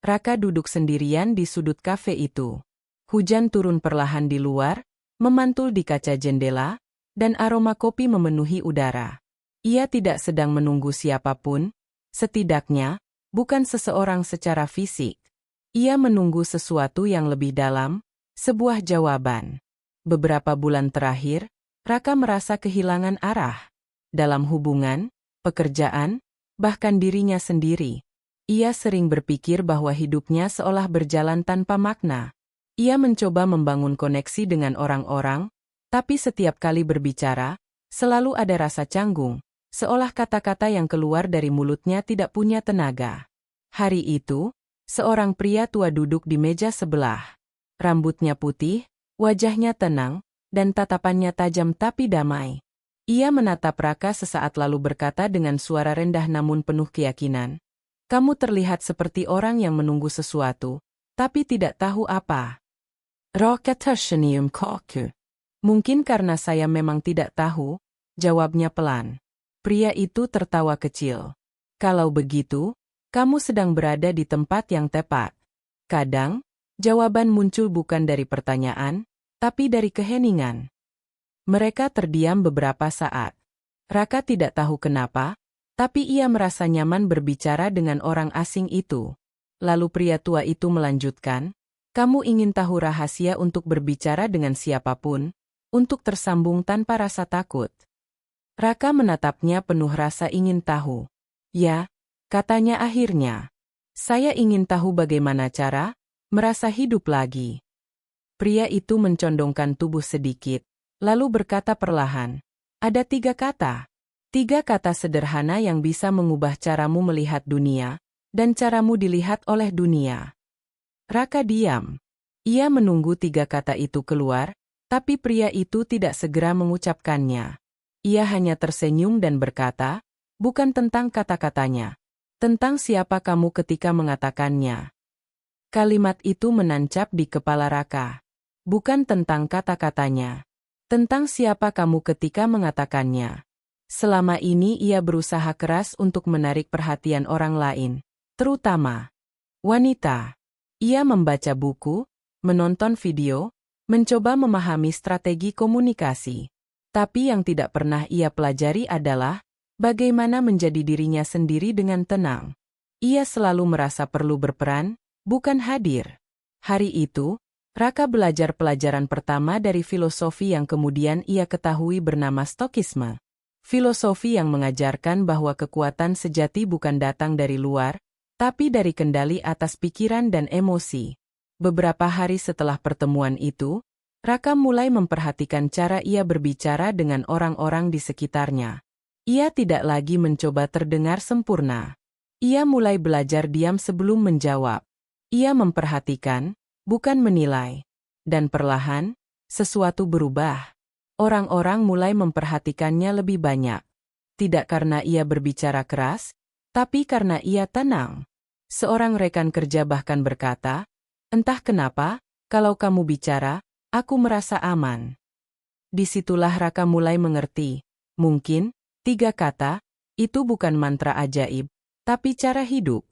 Raka duduk sendirian di sudut kafe itu. Hujan turun perlahan di luar, memantul di kaca jendela, dan aroma kopi memenuhi udara. Ia tidak sedang menunggu siapapun, setidaknya, bukan seseorang secara fisik. Ia menunggu sesuatu yang lebih dalam, sebuah jawaban. Beberapa bulan terakhir, Raka merasa kehilangan arah. Dalam hubungan, pekerjaan, bahkan dirinya sendiri. Ia sering berpikir bahwa hidupnya seolah berjalan tanpa makna. Ia mencoba membangun koneksi dengan orang-orang, tapi setiap kali berbicara, selalu ada rasa canggung, seolah kata-kata yang keluar dari mulutnya tidak punya tenaga. Hari itu, seorang pria tua duduk di meja sebelah. Rambutnya putih, wajahnya tenang, dan tatapannya tajam tapi damai. Ia menatap Raka sesaat lalu berkata dengan suara rendah namun penuh keyakinan. Kamu terlihat seperti orang yang menunggu sesuatu, tapi tidak tahu apa. Raka tersenyum kaku. Mungkin karena saya memang tidak tahu, jawabnya pelan. Pria itu tertawa kecil. Kalau begitu, kamu sedang berada di tempat yang tepat. Kadang, jawaban muncul bukan dari pertanyaan, tapi dari keheningan. Mereka terdiam beberapa saat. Raka tidak tahu kenapa, tapi ia merasa nyaman berbicara dengan orang asing itu. Lalu pria tua itu melanjutkan, kamu ingin tahu rahasia untuk berbicara dengan siapapun, untuk tersambung tanpa rasa takut. Raka menatapnya penuh rasa ingin tahu. Ya, katanya akhirnya. Saya ingin tahu bagaimana cara merasa hidup lagi. Pria itu mencondongkan tubuh sedikit, lalu berkata perlahan, ada 3 kata. 3 kata sederhana yang bisa mengubah caramu melihat dunia, dan caramu dilihat oleh dunia. Raka diam. Ia menunggu 3 kata itu keluar, tapi pria itu tidak segera mengucapkannya. Ia hanya tersenyum dan berkata, bukan tentang kata-katanya, tentang siapa kamu ketika mengatakannya. Kalimat itu menancap di kepala Raka. Bukan tentang kata-katanya, tentang siapa kamu ketika mengatakannya. Selama ini ia berusaha keras untuk menarik perhatian orang lain, terutama wanita. Ia membaca buku, menonton video, mencoba memahami strategi komunikasi. Tapi yang tidak pernah ia pelajari adalah bagaimana menjadi dirinya sendiri dengan tenang. Ia selalu merasa perlu berperan, bukan hadir. Hari itu, Raka belajar pelajaran pertama dari filosofi yang kemudian ia ketahui bernama Stokisme. Filosofi yang mengajarkan bahwa kekuatan sejati bukan datang dari luar, tapi dari kendali atas pikiran dan emosi. Beberapa hari setelah pertemuan itu, Raka mulai memperhatikan cara ia berbicara dengan orang-orang di sekitarnya. Ia tidak lagi mencoba terdengar sempurna. Ia mulai belajar diam sebelum menjawab. Ia memperhatikan, bukan menilai. Dan perlahan, sesuatu berubah. Orang-orang mulai memperhatikannya lebih banyak. Tidak karena ia berbicara keras, tapi karena ia tenang. Seorang rekan kerja bahkan berkata, entah kenapa, kalau kamu bicara, aku merasa aman. Disitulah Raka mulai mengerti. Mungkin, 3 kata, itu bukan mantra ajaib, tapi cara hidup.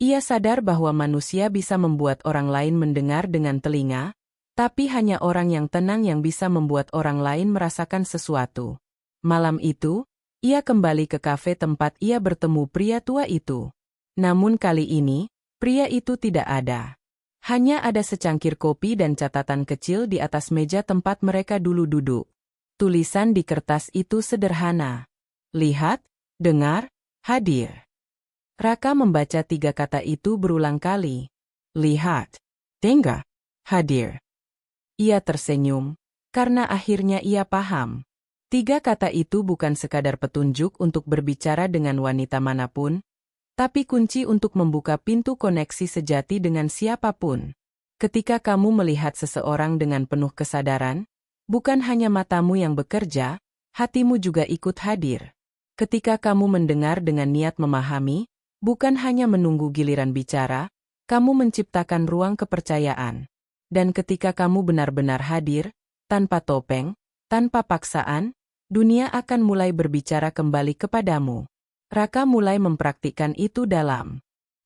Ia sadar bahwa manusia bisa membuat orang lain mendengar dengan telinga, tapi hanya orang yang tenang yang bisa membuat orang lain merasakan sesuatu. Malam itu, ia kembali ke kafe tempat ia bertemu pria tua itu. Namun kali ini, pria itu tidak ada. Hanya ada secangkir kopi dan catatan kecil di atas meja tempat mereka dulu duduk. Tulisan di kertas itu sederhana. Lihat, dengar, hadir. Raka membaca 3 kata itu berulang kali. Lihat, dengar, hadir. Ia tersenyum, karena akhirnya ia paham. 3 kata itu bukan sekadar petunjuk untuk berbicara dengan wanita manapun, tapi kunci untuk membuka pintu koneksi sejati dengan siapapun. Ketika kamu melihat seseorang dengan penuh kesadaran, bukan hanya matamu yang bekerja, hatimu juga ikut hadir. Ketika kamu mendengar dengan niat memahami, bukan hanya menunggu giliran bicara, kamu menciptakan ruang kepercayaan. Dan ketika kamu benar-benar hadir, tanpa topeng, tanpa paksaan, dunia akan mulai berbicara kembali kepadamu. Raka mulai mempraktikkan itu dalam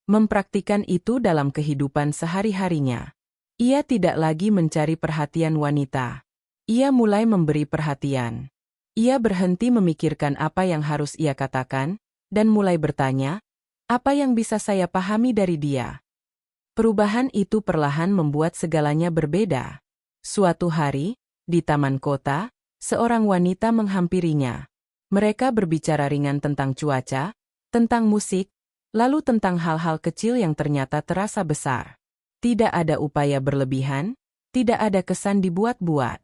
mempraktikkan itu dalam kehidupan sehari-harinya. Ia tidak lagi mencari perhatian wanita. Ia mulai memberi perhatian. Ia berhenti memikirkan apa yang harus ia katakan, dan mulai bertanya, apa yang bisa saya pahami dari dia? Perubahan itu perlahan membuat segalanya berbeda. Suatu hari, di taman kota, seorang wanita menghampirinya. Mereka berbicara ringan tentang cuaca, tentang musik, lalu tentang hal-hal kecil yang ternyata terasa besar. Tidak ada upaya berlebihan, tidak ada kesan dibuat-buat.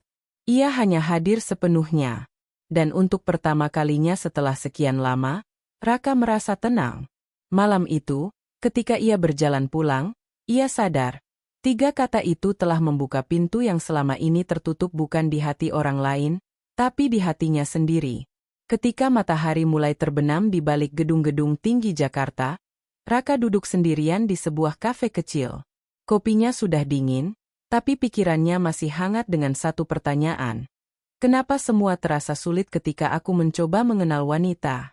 Ia hanya hadir sepenuhnya. Dan untuk pertama kalinya setelah sekian lama, Raka merasa tenang. Malam itu, ketika ia berjalan pulang, ia sadar, 3 kata itu telah membuka pintu yang selama ini tertutup bukan di hati orang lain, tapi di hatinya sendiri. Ketika matahari mulai terbenam di balik gedung-gedung tinggi Jakarta, Raka duduk sendirian di sebuah kafe kecil. Kopinya sudah dingin, tapi pikirannya masih hangat dengan satu pertanyaan. Kenapa semua terasa sulit ketika aku mencoba mengenal wanita?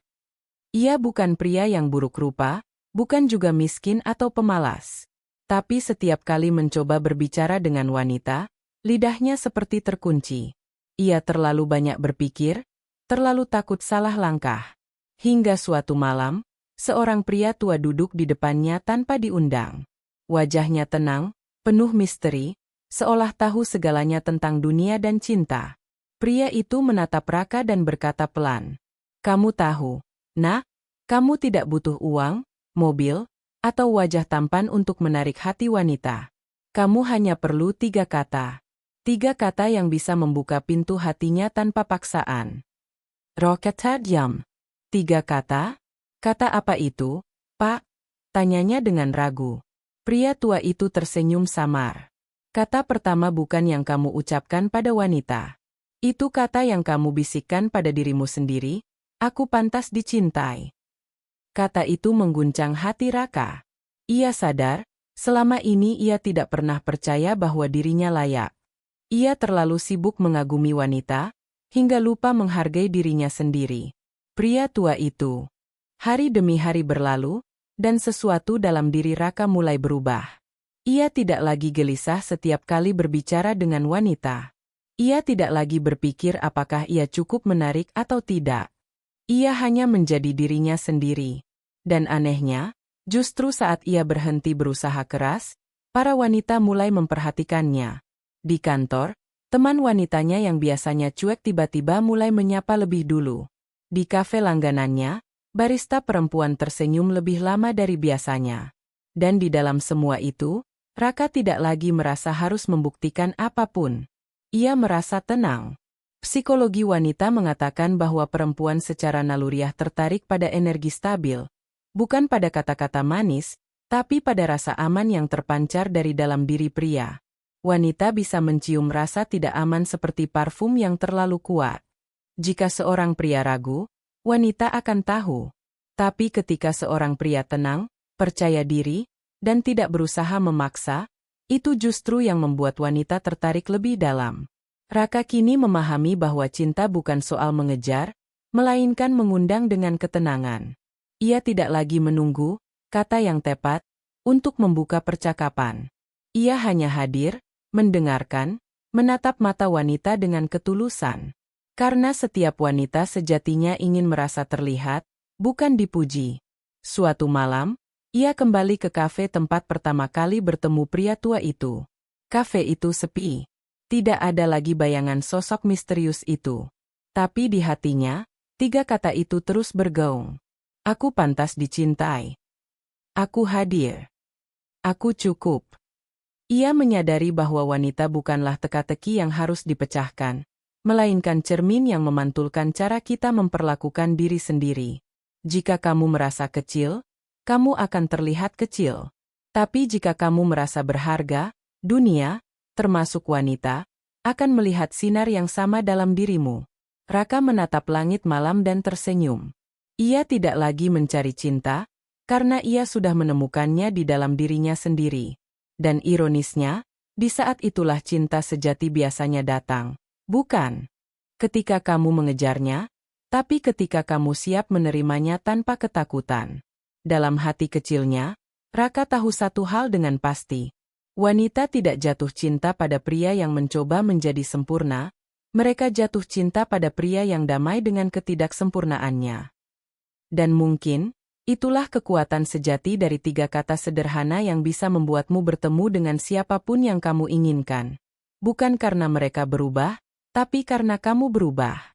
Ia bukan pria yang buruk rupa, bukan juga miskin atau pemalas. Tapi setiap kali mencoba berbicara dengan wanita, lidahnya seperti terkunci. Ia terlalu banyak berpikir, terlalu takut salah langkah. Hingga suatu malam, seorang pria tua duduk di depannya tanpa diundang. Wajahnya tenang, penuh misteri, seolah tahu segalanya tentang dunia dan cinta. Pria itu menatap Raka dan berkata pelan, "Kamu tahu, Nak, kamu tidak butuh uang, mobil, atau wajah tampan untuk menarik hati wanita. Kamu hanya perlu 3 kata. 3 kata yang bisa membuka pintu hatinya tanpa paksaan." Raka diam. 3 kata? Kata apa itu, Pak? Tanyanya dengan ragu. Pria tua itu tersenyum samar. Kata pertama bukan yang kamu ucapkan pada wanita. Itu kata yang kamu bisikkan pada dirimu sendiri, aku pantas dicintai. Kata itu mengguncang hati Raka. Ia sadar, selama ini ia tidak pernah percaya bahwa dirinya layak. Ia terlalu sibuk mengagumi wanita, hingga lupa menghargai dirinya sendiri. Pria tua itu. Hari demi hari berlalu, dan sesuatu dalam diri Raka mulai berubah. Ia tidak lagi gelisah setiap kali berbicara dengan wanita. Ia tidak lagi berpikir apakah ia cukup menarik atau tidak. Ia hanya menjadi dirinya sendiri. Dan anehnya, justru saat ia berhenti berusaha keras, para wanita mulai memperhatikannya. Di kantor, teman wanitanya yang biasanya cuek tiba-tiba mulai menyapa lebih dulu. Di kafe langganannya, barista perempuan tersenyum lebih lama dari biasanya. Dan di dalam semua itu, Raka tidak lagi merasa harus membuktikan apapun. Ia merasa tenang. Psikologi wanita mengatakan bahwa perempuan secara naluriah tertarik pada energi stabil, bukan pada kata-kata manis, tapi pada rasa aman yang terpancar dari dalam diri pria. Wanita bisa mencium rasa tidak aman seperti parfum yang terlalu kuat. Jika seorang pria ragu, wanita akan tahu. Tapi ketika seorang pria tenang, percaya diri, dan tidak berusaha memaksa, itu justru yang membuat wanita tertarik lebih dalam. Raka kini memahami bahwa cinta bukan soal mengejar, melainkan mengundang dengan ketenangan. Ia tidak lagi menunggu kata yang tepat untuk membuka percakapan. Ia hanya hadir, mendengarkan, menatap mata wanita dengan ketulusan. Karena setiap wanita sejatinya ingin merasa terlihat, bukan dipuji. Suatu malam, ia kembali ke kafe tempat pertama kali bertemu pria tua itu. Kafe itu sepi. Tidak ada lagi bayangan sosok misterius itu. Tapi di hatinya, 3 kata itu terus bergaung. Aku pantas dicintai. Aku hadir. Aku cukup. Ia menyadari bahwa wanita bukanlah teka-teki yang harus dipecahkan, melainkan cermin yang memantulkan cara kita memperlakukan diri sendiri. Jika kamu merasa kecil, kamu akan terlihat kecil. Tapi jika kamu merasa berharga, dunia, termasuk wanita, akan melihat sinar yang sama dalam dirimu. Raka menatap langit malam dan tersenyum. Ia tidak lagi mencari cinta, karena ia sudah menemukannya di dalam dirinya sendiri. Dan ironisnya, di saat itulah cinta sejati biasanya datang. Bukan ketika kamu mengejarnya, tapi ketika kamu siap menerimanya tanpa ketakutan. Dalam hati kecilnya, Raka tahu satu hal dengan pasti. Wanita tidak jatuh cinta pada pria yang mencoba menjadi sempurna, mereka jatuh cinta pada pria yang damai dengan ketidaksempurnaannya. Dan mungkin, itulah kekuatan sejati dari 3 kata sederhana yang bisa membuatmu bertemu dengan siapapun yang kamu inginkan. Bukan karena mereka berubah, tapi karena kamu berubah.